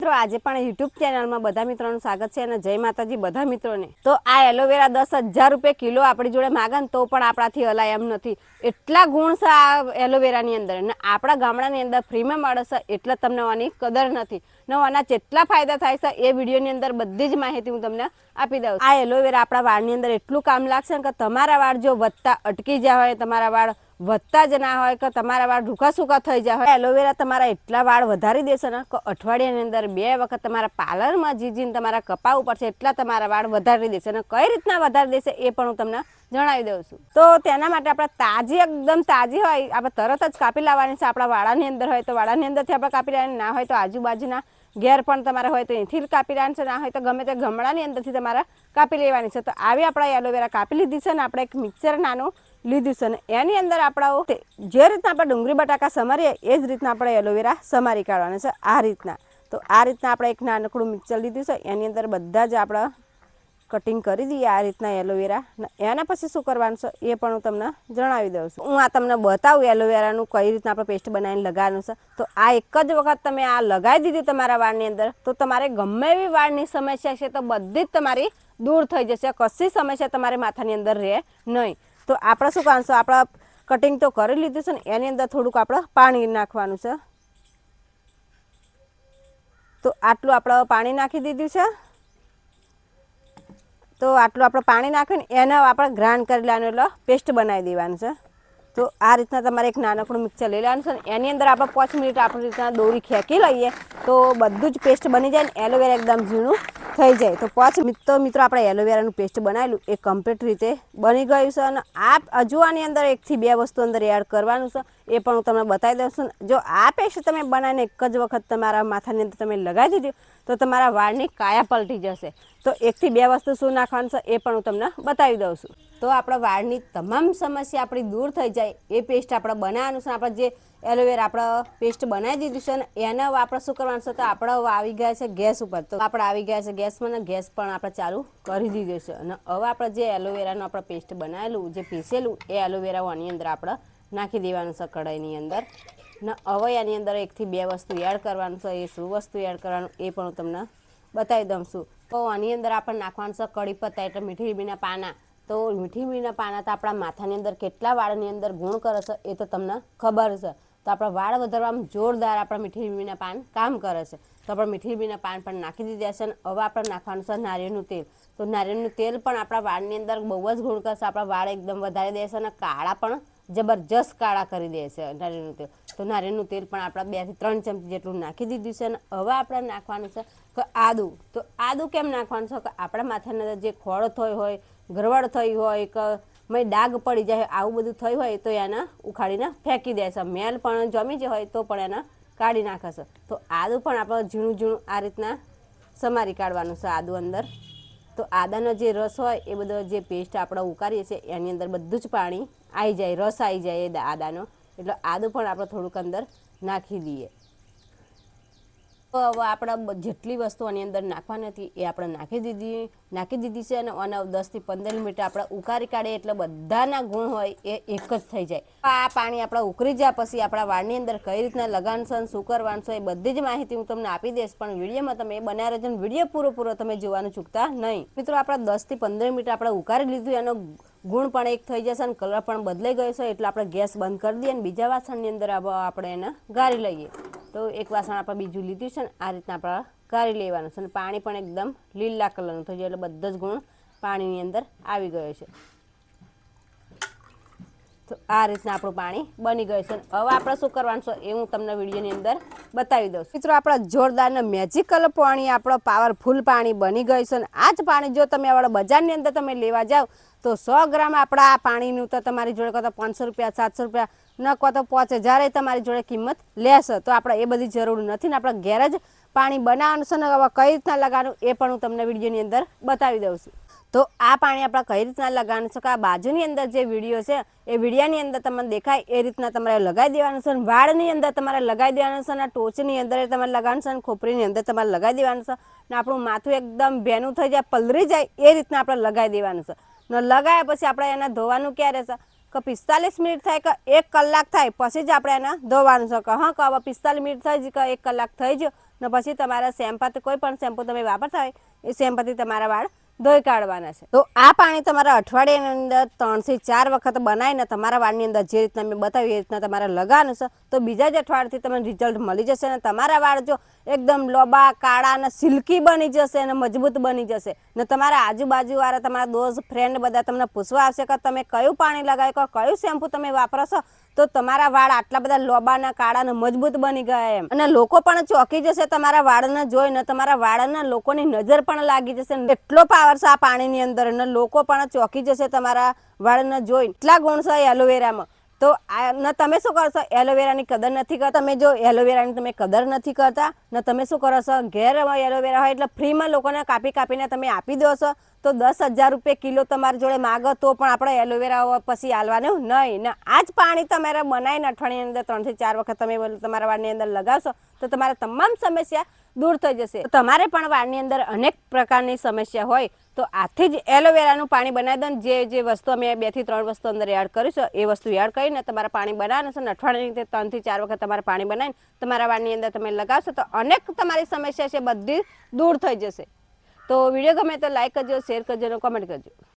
મિત્રો આજે પણ યુટ્યુબ ચેનલમાં બધા મિત્રોનું સ્વાગત છે અને જય માતાજી બધા મિત્રોને। તો આ એલોવેરા 10,000 રૂપિયા કિલો આપણી જોડે માગે તો પણ આપણાથી હલાય એમ નથી। એટલા ગુણ છે આ એલોવેરાની અંદર અને આપણા ગામડાની અંદર ફ્રીમાં મળે છે એટલે તમને આની કદર નથી ને આના જેટલા ફાયદા થાય છે એ વિડીયોની અંદર બધી જ માહિતી હું તમને આપી દઉં। આ એલોવેરા આપણા વાળની અંદર એટલું કામ લાગશે કે તમારા વાળ જો વધતા અટકી જાય હોય, તમારા વાળ વધતા જ ના હોય કે તમારા વાળ રૂખા સૂકા થઈ જાય હોય, એલોવેરા તમારા એટલા વાળ વધારી દેશે ને કે અઠવાડિયાની અંદર 2 વખત તમારા પાર્લરમાં જીજીને તમારા કપાવવું પડશે એટલા તમારા વાળ વધારી દેશે અને કઈ રીતના વધારી દેશે એ પણ હું તમને જણાવી દઉં છું। તો તેના માટે આપણે તાજી એકદમ તાજી હોય આપણે તરત જ કાપી લાવવાની છે। આપણા વાળાની અંદર હોય તો વાળાની અંદરથી આપણે કાપી લેવાની, ના હોય તો આજુબાજુના ઘેર પણ તમારે હોય તો અહીંથી કાપી લેવાની છે, ના હોય તો ગમે તે ગમડાની અંદરથી તમારે કાપી લેવાની છે। તો આવી આપણે એલોવેરા કાપી લીધી છે ને આપણે એક મિક્સર નાનું લીધું છે ને એની અંદર આપણે જે રીતના આપણે ડુંગળી બટાકા સમારીએ એ જ રીતના આપણે એલોવેરા સમારી કાઢવાના છે આ રીતના। તો આ રીતના આપણે એક નાનકડું મિક્સર લીધું છે એની અંદર બધા જ આપણે કટિંગ કરી દઈએ આ રીતના એલોવેરા। એના પછી શું કરવાનું છે એ પણ હું તમને જણાવી દઉં છું। હું આ તમને બતાવું એલોવેરાનું કઈ રીતના આપણે પેસ્ટ બનાવીને લગાવવાનું છે। તો આ એક જ વખત તમે આ લગાવી દીધી તમારા વાળની અંદર તો તમારે ગમે એવી વાળની સમસ્યા છે તો બધી જ તમારી દૂર થઈ જશે, કશી સમસ્યા તમારે માથાની અંદર રહે નહીં। તો આપણે શું કરવાનું છે, આપણે કટિંગ તો કરી લીધું છે ને એની અંદર થોડુંક આપણે પાણી નાખવાનું છે। તો આટલું આપણે પાણી નાખી દીધું છે। તો આટલું આપણે પાણી નાખીને એને આપણે ગ્રાઇન્ડ કરી લેવાનું એટલે પેસ્ટ બનાવી દેવાનું છે। તો આ રીતના તમારે એક નાનકડું મિક્સર લઈ લેવાનું છે ને એની અંદર આપણે 5 મિનિટ આપણી રીતના દોરી ખેંચી લઈએ તો બધું જ પેસ્ટ બની જાય ને એલોવેરા એકદમ ઝીણું થઈ જાય। તો 5 મિનિટ તો મિત્રો આપણે એલોવેરાનું પેસ્ટ બનાવેલું એ કમ્પ્લીટ રીતે બની ગયું છે અને આ હજુ આની અંદર 1 થી 2 વસ્તુ અંદર એડ કરવાનું છે એ પણ હું તમને બતાવી દઉં છું। જો આ પેસ્ટ તમે બનાવીને એક જ વખત તમારા માથાની અંદર તમે લગાવી દીધું તો તમારા વાળની કાયા પલટી જશે। તો 1 થી 2 વસ્તુ શું નાખવાનું છે એ પણ હું તમને બતાવી દઉં છું। તો આપણા વાળની તમામ સમસ્યા આપણી દૂર થઈ જાય એ પેસ્ટ આપણે બનાવવાનું છે। આપણે જે એલોવેરા આપણે પેસ્ટ બનાવી દીધું છે ને એને આપણે શું કરવાનું છે, તો આપણે આવી ગયા છે ગેસ ઉપર। તો આપણે આવી ગયા છે ગેસમાં ને ગેસ પણ આપણે ચાલુ કરી દીધું છે અને હવે આપણે જે એલોવેરાનું આપણે પેસ્ટ બનાવેલું જે પીસેલું એ એલોવેરા આની અંદર આપણે નાખી દેવાનું છે કઢાઈની અંદર ને હવે આની અંદર 1 થી 2 વસ્તુ એડ કરવાનું છે। એ શું વસ્તુ એડ કરવાનું એ પણ હું તમને બતાવી દઉં છું। તો આની અંદર આપણે નાખવાનું છે કઢી પત્તા એટલે મીઠી લીંબીના પાના। તો મીઠી લીંબીના પાના તો આપણા માથાની અંદર કેટલા વાળની અંદર ગુણ કરે છે એ તો તમને ખબર છે। તો આપણા વાળ વધારવામાં જોરદાર આપણા મીઠી લીંબીના પાન કામ કરે છે। તો આપણે મીઠી લીંબીના પાન પણ નાખી દીધા છે અને હવે આપણે નાખવાનું છે નારિયેળનું તેલ। તો નારિયેળનું તેલ પણ આપણા વાળની અંદર બહુ જ ગુણ કરશે, આપણા વાળ એકદમ વધારી દેશે અને કાળા પણ જબરજસ્ત કાળા કરી દેશે નારિયેળનું તેલ। તો નારિયેળનું તેલ પણ આપણે 2 થી 3 ચમચી જેટલું નાખી દીધું છે અને હવે આપણે નાખવાનું છે કે આદું। તો આદું કેમ નાખવાનું છે કે આપણા માથાની અંદર જે ખોળ થઈ હોય, ગરવાડ થઈ હોય કે મેં ડાઘ પડી જાય આવું બધું થયું હોય તો એને ઉખાડીને ફેંકી દેશે। મેલ પણ જમી જ હોય તો પણ એને કાઢી નાખશે। તો આદું પણ આપણે ઝીણું ઝીણું આ રીતના સમારી કાઢવાનું છે આદું અંદર। તો આદાનો જે રસ હોય એ બધો જે પેસ્ટ આપણે ઉકાળીએ છીએ એની અંદર બધું જ પાણી આવી જાય, રસ આવી જાય એ આદાનો, એટલે આદું પણ આપણે થોડુંક અંદર નાખી દઈએ। તો હવે આપણે જેટલી વસ્તુ આની અંદર નાખવાની હતી એ આપણે નાખી દીધી છે અને 10 થી 15 મિનિટ આપણે ઉકાળી કાઢીએ એટલે બધાના ગુણ હોય એ એક જ થઈ જાય। આ પાણી આપણે ઉકળી જાય પછી આપણા વાળની અંદર કઈ રીતના લગાવવાનું છે, શું કરવાનું છે એ બધી જ માહિતી હું તમને આપી દઈશ, પણ વિડીયોમાં તમે એ બનાવી રહેજો અને વિડીયો પૂરો તમે જોવાનું ચૂકતા નહીં। મિત્રો આપણે 10 થી 15 મિનિટ આપણે ઉકાળી લીધું, એનો ગુણ પણ એક થઈ જશે અને કલર પણ બદલાઈ ગયો છે એટલે આપણે ગેસ બંધ કરી દઈએ અને બીજા વાસણની અંદર આપણે એને ગાળી લઈએ। તો એક વાસણ આપણે બીજું લીધું છે ને આ રીતના આપણે ગાળી લેવાનું છે અને પાણી પણ એકદમ લીલા કલરનું થઈ જાય એટલે બધો જ ગુણ પાણીની અંદર આવી ગયો છે। તો આ રીતના આપણું પાણી બની ગયું છે। હવે આપણે શું કરવાનું છે એ હું તમને વિડીયોની અંદર બતાવી દઉં છું। મિત્રો આપણા જોરદાર ને મેજિકલ પાણી આપણો પાવરફુલ પાણી બની ગયું છે અને આ જ પાણી જો તમે આપણા બજારની અંદર તમે લેવા જાઓ તો 100 ગ્રામ આપણા આ પાણીનું તો તમારી જોડે કહો તો 500 રૂપિયા, 700 રૂપિયા ન કહો તો 5000 તમારી જોડે કિંમત લેશે। તો આપણે એ બધી જરૂર નથી ને આપણે ઘેર જ પાણી બનાવવાનું છે ને હવે કઈ રીતના લગાવવાનું એ પણ હું તમને વિડીયોની અંદર બતાવી દઉં છું। તો આ પાણી આપણે કઈ રીતના લગાવવાનું છે કે આ બાજુની અંદર જે વિડીયો છે એ વિડીયાની અંદર તમને દેખાય એ રીતના તમારે લગાવી દેવાનું છે અને વાળની અંદર તમારે લગાવી દેવાનું છે અને ટોચની અંદર તમારે લગાવવાનું છે અને ખોપરીની અંદર તમારે લગાવી દેવાનું છે ને આપણું માથું એકદમ ભેનું થઈ જાય, પલળી જાય એ રીતના આપણે લગાવી દેવાનું છે ને લગાવ્યા પછી આપણે એને ધોવાનું ક્યારે છે કે 45 મિનિટ થાય કે 1 કલાક થાય પછી જ આપણે એને ધોવાનું છે કે હા કે હવે 45 મિનિટ થઈ જ કે 1 કલાક થઈ જ ને પછી તમારા શેમ્પૂથી કોઈ પણ શેમ્પૂ તમે વાપરતા હોય એ શેમ્પૂથી તમારા વાળ ધોઈ કાઢવાના છે. તો આ પાણી તમારા અઠવાડિયાની અંદર 3 થી 4 વખત બનાવીને તમારા વાળની અંદર જે રીતના મેં બતાવ્યું એ રીતના તમારે લગાવવાનું છે. તો બીજા જ અઠવાડિયાથી તમને રિઝલ્ટ મળી જશે અને તમારા વાળ જો એકદમ લોબા કાળા અને સિલ્કી બની જશે અને મજબૂત બની જશે. ને તમારા આજુબાજુવાળા તમારા દોસ્ત ફ્રેન્ડ બધા તમને પૂછવા આવશે કે તમે કયું પાણી લગાવ્યું કે કયું શેમ્પૂ તમે વાપરો છો, તો તમારા વાળ આટલા બધા લોબાના કાળાને મજબૂત બની ગયા એમ. અને લોકો પણ ચોંકી જશે તમારા વાળને જોઈને, તમારા વાળના લોકોની નજર પણ લાગી જશે. એટલો પાવર છે આ પાણીની અંદર અને લોકો પણ ચોંકી જશે તમારા વાળને જોઈને. એટલા ગુણ છે એલોવેરામાં. તો તમે શું કરશો, એલોવેરાની કદર નથી કરતા. તમે જો એલોવેરાની તમે કદર નથી કરતા ને તમે શું કરો છો, ઘેર એલોવેરા હોય એટલે ફ્રીમાં લોકોને કાપીને તમે આપી દો છો. તો 10,000 રૂપિયા કિલો તમારી જોડે માગો તો પણ આપણે એલોવેરા પછી આલવાનું નહીં. ને આ જ પાણી તમારે બનાવીને અઠવાડિયાની અંદર 3 થી 4 વખત તમે તમારા વાળની અંદર લગાવશો તો તમારા તમામ સમસ્યા દૂર થઈ જશે. તમારે પણ વાળની અંદર અનેક પ્રકારની સમસ્યા હોય તો આથી જ એલોવેરાનું પાણી બનાવી દો ને જે વસ્તુ અમે 2 થી 3 વસ્તુ અંદર એડ કરીશું એ વસ્તુ એડ કરીને તમારે પાણી બનાવવાનું છે ને અઠવાડિયાની 3 થી 4 વખત તમારે પાણી બનાવીને તમારા વાળની અંદર તમે લગાવશો તો અનેક તમારી સમસ્યા છે બધી દૂર થઈ જશે. તો વિડીયો ગમે તો લાઈક કરજો, શેર કરજો અને કોમેન્ટ કરજો.